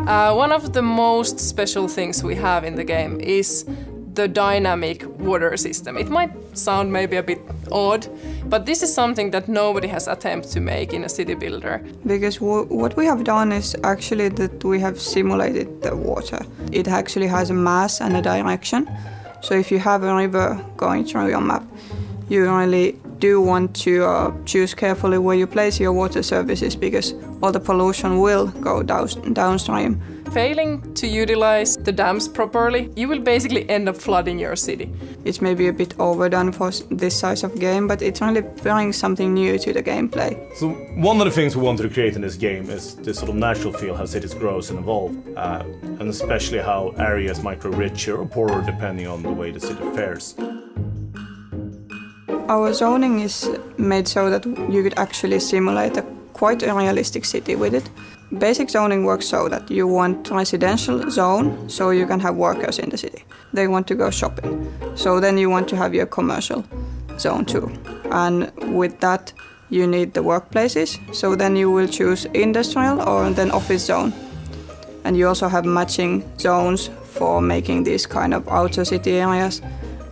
One of the most special things we have in the game is the dynamic water system. It might sound maybe a bit odd, but this is something that nobody has attempted to make in a city builder. Because what we have done is actually that we have simulated the water. It actually has a mass and a direction. So if you have a river going through your map, you really do want to choose carefully where you place your water services, because all the pollution will go downstream. Failing to utilize the dams properly, you will basically end up flooding your city. It's maybe a bit overdone for this size of game, but it really brings something new to the gameplay. So one of the things we wanted to create in this game is this sort of natural feel how cities grow and evolve, and especially how areas might grow richer or poorer depending on the way the city fares. Our zoning is made so that you could actually simulate quite a realistic city with it. Basic zoning works so that you want residential zone, so you can have workers in the city. They want to go shopping, so then you want to have your commercial zone too. And with that, you need the workplaces, so then you will choose industrial or then office zone. And you also have matching zones for making these kind of outer city areas,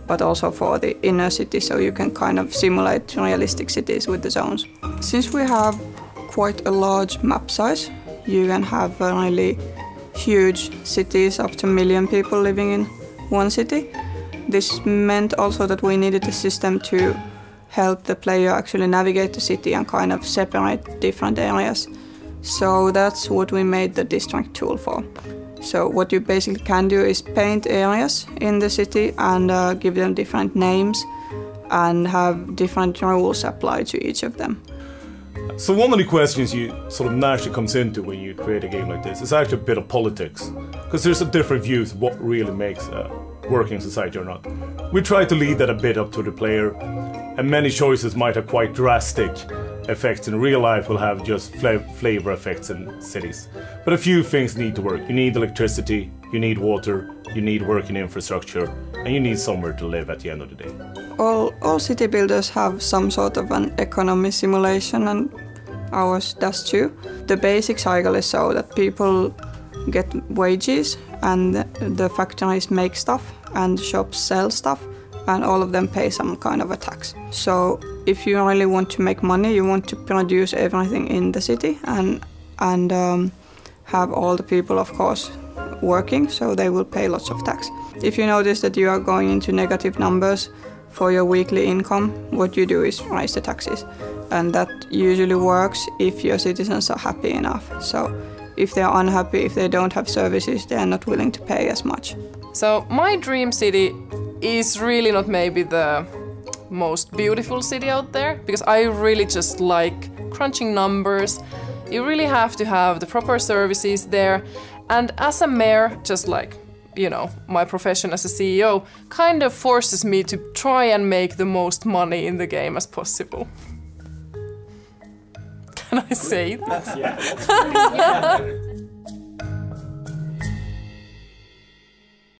but also for the inner city, so you can kind of simulate realistic cities with the zones. Since we have quite a large map size, you can have really huge cities, up to 1 million people living in one city. This meant also that we needed a system to help the player actually navigate the city and kind of separate different areas. So that's what we made the district tool for. So what you basically can do is paint areas in the city and give them different names and have different rules applied to each of them. So one of the questions you sort of naturally comes into when you create a game like this is actually a bit of politics, because there's a different views of what really makes a working society or not. We try to leave that a bit up to the player, and many choices might have quite drastic effects in real life will have just flavor effects in cities. But a few things need to work. You need electricity, you need water, you need working infrastructure, and you need somewhere to live at the end of the day. All city builders have some sort of an economy simulation, and ours does too. The basic cycle is so that people get wages and the factories make stuff and shops sell stuff, and all of them pay some kind of a tax. So if you really want to make money, you want to produce everything in the city and have all the people, of course, working, so they will pay lots of tax. If you notice that you are going into negative numbers for your weekly income, what you do is raise the taxes. And that usually works if your citizens are happy enough. So if they are unhappy, if they don't have services, they are not willing to pay as much. So my dream city is really not maybe the most beautiful city out there, because I really just like crunching numbers. You really have to have the proper services there. And as a mayor, just like, you know, my profession as a CEO kind of forces me to try and make the most money in the game as possible. Can I say that? Yeah.